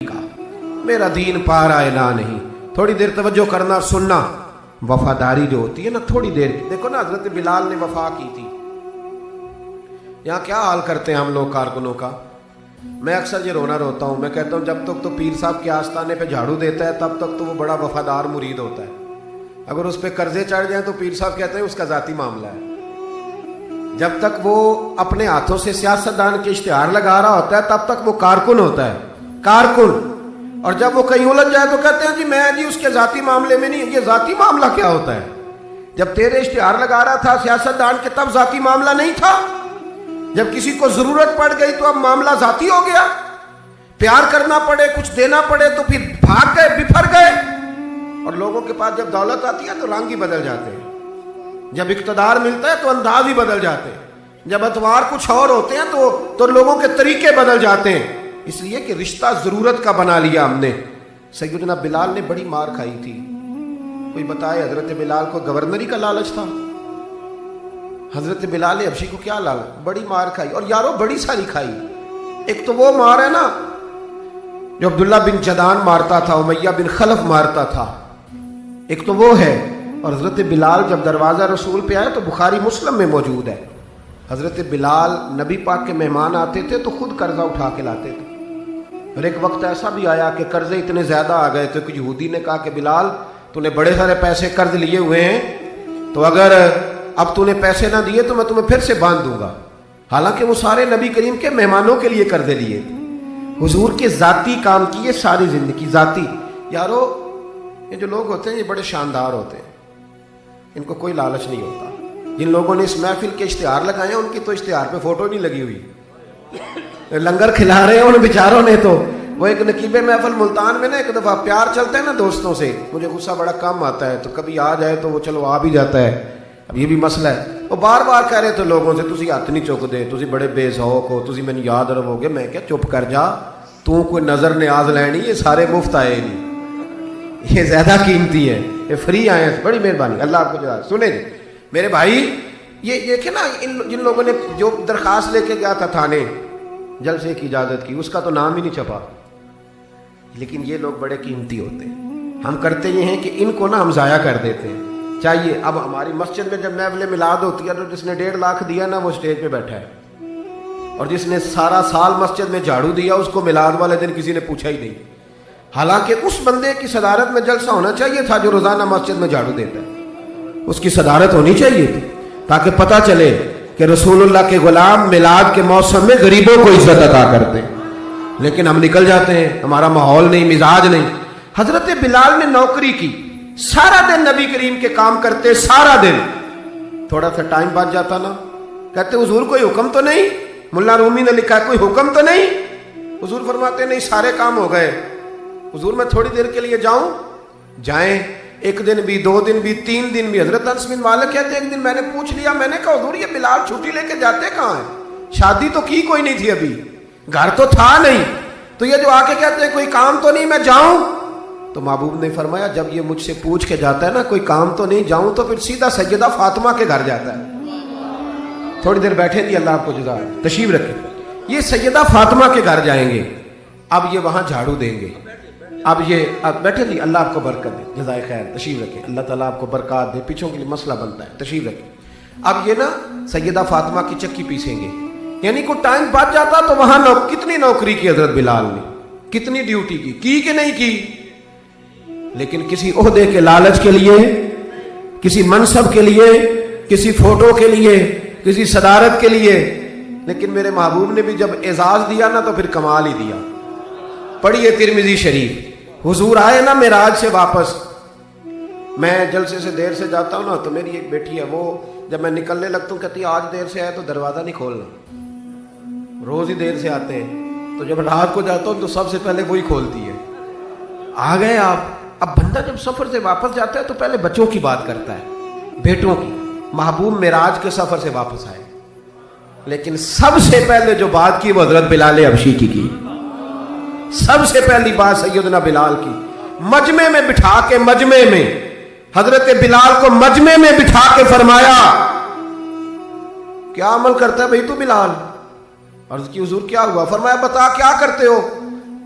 کا میرا دین پارا اعلیٰ نہیں. تھوڑی دیر توجہ کرنا اور سننا. وفاداری جو ہوتی ہے نا تھوڑی دیر کی, دیکھو نا حضرت بلال نے وفا کی تھی. یہاں کیا حال کرتے ہیں ہم لوگ کارکنوں کا. میں اکثر یہ روتا ہوں. میں کہتا ہوں جب تک تو پیر صاحب کے آستانے پہ جھاڑو دیتا ہے تب تک تو وہ بڑا وفادار مرید ہوتا ہے. اگر اس پہ قرضے چڑھ جائیں تو پیر صاحب کہتے ہیں اس کا ذاتی معاملہ ہے. جب تک وہ اپنے ہاتھوں سے سیاستدان کے اشتہار لگا رہا ہوتا ہے تب تک وہ کارکن ہوتا ہے, کارکن. اور جب وہ کہیں الجھ جائے تو کہتے ہیں جی اس کے ذاتی معاملے میں نہیں. یہ ذاتی معاملہ کیا ہوتا ہے؟ جب تیرے اشتہار لگا رہا تھا سیاستدان کے تب ذاتی معاملہ نہیں تھا. جب کسی کو ضرورت پڑ گئی تو اب معاملہ ذاتی ہو گیا. پیار کرنا پڑے, کچھ دینا پڑے تو پھر بھاگ گئے, بفر گئے. اور لوگوں کے پاس جب دولت آتی ہے تو رنگ ہی بدل جاتے ہیں. جب اقتدار ملتا ہے تو انداز ہی بدل جاتے ہیں. جب اتوار کچھ اور ہوتے ہیں تو لوگوں کے طریقے بدل جاتے ہیں. اس لیے کہ رشتہ ضرورت کا بنا لیا ہم نے. سیدنا بلال نے بڑی مار کھائی تھی. کوئی بتائے حضرت بلال کو گورنری کا لالچ تھا؟ حضرت بلال حبشی کو کیا لالچ؟ بڑی مار کھائی. اور یارو بڑی ساری کھائی. ایک تو وہ مار ہے نا جو عبداللہ بن جدان مارتا تھا, امیہ بن خلف مارتا تھا, ایک تو وہ ہے. اور حضرت بلال جب دروازہ رسول پہ آئے تو بخاری مسلم میں موجود ہے, حضرت بلال نبی پاک کے مہمان آتے تھے تو خود قرضہ اٹھا کے لاتے تھے. اور ایک وقت ایسا بھی آیا کہ قرضے اتنے زیادہ آ گئے تھے کہ یہودی نے کہا کہ بلال تو نے بڑے سارے پیسے قرض لیے ہوئے ہیں, تو اگر اب تو نے پیسے نہ دیے تو میں تمہیں پھر سے باندھ دوں گا. حالانکہ وہ سارے نبی کریم کے مہمانوں کے لیے قرضے لیے تھے. حضور کے ذاتی کام کیے ساری زندگی ذاتی. یارو یہ جو لوگ ہوتے ہیں یہ بڑے شاندار ہوتے ہیں, ان کو کوئی لالچ نہیں ہوتا. جن لوگوں نے اس محفل کے اشتہار لگائے ہیں ان کی تو اشتہار پہ فوٹو نہیں لگی ہوئی. لنگر کھلا رہے ہیں ان بیچاروں نے. تو وہ ایک نقیب محفل ملتان میں نا ایک دفعہ پیار چلتا ہے نا دوستوں سے, مجھے غصہ بڑا کم آتا ہے تو کبھی آ جائے تو وہ چلو آ بھی جاتا ہے. اب یہ بھی مسئلہ ہے. وہ بار بار کہہ رہے تھے لوگوں سے تسی ہاتھ نہیں چک دے, تسی بڑے بے ذوق ہو, تسی میں یاد رہو گے. میں کیا چپ کر جا, تو کوئی نظر نیاز لینی, یہ سارے مفت آئے نہیں, یہ زیادہ قیمتی ہے, یہ فری آئے ہیں. بڑی مہربانی, اللہ آپ کو جزا. سنیں میرے بھائی, یہ دیکھیں نا جن لوگوں نے جو درخواست لے کے گیا تھا تھانے جلسے کی اجازت کی, اس کا تو نام ہی نہیں چھپا. لیکن یہ لوگ بڑے قیمتی ہوتے ہیں. ہم کرتے یہ ہیں کہ ان کو نا ہم ضائع کر دیتے ہیں. چاہیے اب ہماری مسجد میں جب محفل میلاد ہوتی ہے تو جس نے 1.5 لاکھ دیا نا وہ اسٹیج پہ بیٹھا ہے, اور جس نے سارا سال مسجد میں جھاڑو دیا اس کو میلاد والے دن کسی نے پوچھا ہی نہیں. حالانکہ اس بندے کی صدارت میں جلسہ ہونا چاہیے تھا جو روزانہ مسجد میں جھاڑو دیتا ہے. اس کی صدارت ہونی چاہیے تھی تاکہ پتہ چلے کہ رسول اللہ کے غلام میلاد کے موسم میں غریبوں کو عزت عطا کرتے ہیں. لیکن ہم نکل جاتے ہیں, ہمارا ماحول نہیں, مزاج نہیں. حضرت بلال نے نوکری کی, سارا دن نبی کریم کے کام کرتے, سارا دن. تھوڑا سا ٹائم بچ جاتا نا, کہتے حضور کوئی حکم تو نہیں؟ ملا رومی نے لکھا ہے کوئی حکم تو نہیں؟ حضور فرماتے نہیں سارے کام ہو گئے. حضور میں تھوڑی دیر کے لیے جاؤں؟ جائیں. 1 دن بھی, 2 دن بھی, 3 دن بھی. حضرت انس بن مالک کہتے ایک دن میں نے پوچھ لیا, میں نے کہا حضور یہ بلال چھٹی لے کے جاتے کہاں ہیں؟ شادی تو کی کوئی نہیں تھی ابھی, گھر تو تھا نہیں, تو یہ جو آ کے کہتے ہیں کوئی کام تو نہیں میں جاؤں؟ تو محبوب نے فرمایا جب یہ مجھ سے پوچھ کے جاتا ہے نا کوئی کام تو نہیں جاؤں, تو پھر سیدھا سیدہ فاطمہ کے گھر جاتا ہے. تھوڑی دیر بیٹھے تھی, اللہ آپ کو جزا تشریف رکھے. یہ سیدہ فاطمہ کے گھر جائیں گے, اب یہ وہاں جھاڑو دیں گے. اب بیٹھے تھی, اللہ آپ کو برکت دے, جزائے خیر, تشریف رکھیں. اللہ تعالیٰ آپ کو برکات دے, پیچھوں کے لیے مسئلہ بنتا ہے, تشریف رکھیں. اب یہ نا سیدہ فاطمہ کی چکی پیسیں گے. یعنی کوئی ٹائم بچ جاتا تو وہاں کتنی نوکری کی حضرت بلال نے, کتنی ڈیوٹی کی کہ نہیں کی. لیکن کسی عہدے کے لالچ کے لیے, کسی منصب کے لیے, کسی فوٹو کے لیے, کسی صدارت کے لیے. لیکن میرے محبوب نے بھی جب اعزاز دیا نا تو پھر کمال ہی دیا. پڑھیے ترمذی شریف. حضور آئے نا معراج سے واپس, میں جلسے سے دیر سے جاتا ہوں نا تو میری ایک بیٹی ہے, وہ جب میں نکلنے لگتا ہوں کہتی ہے آج دیر سے آئے تو دروازہ نہیں کھولنا. روز ہی دیر سے آتے ہیں, تو جب رات کو جاتا ہوں تو سب سے پہلے وہی کھولتی ہے. آ گئے آپ. اب بندہ جب سفر سے واپس جاتا ہے تو پہلے بچوں کی بات کرتا ہے, بیٹوں کی. محبوب معراج کے سفر سے واپس آئے, لیکن سب سے پہلے جو بات کی وہ حضرت بلال حبشی کی. سب سے پہلی بات سیدنا بلال کی. مجمع میں بٹھا کے, مجمع میں حضرت بلال کو مجمع میں بٹھا کے فرمایا کیا عمل کرتا ہے بھائی تو بلال؟ عرض کی حضور کیا ہوا؟ فرمایا بتا کیا کرتے ہو؟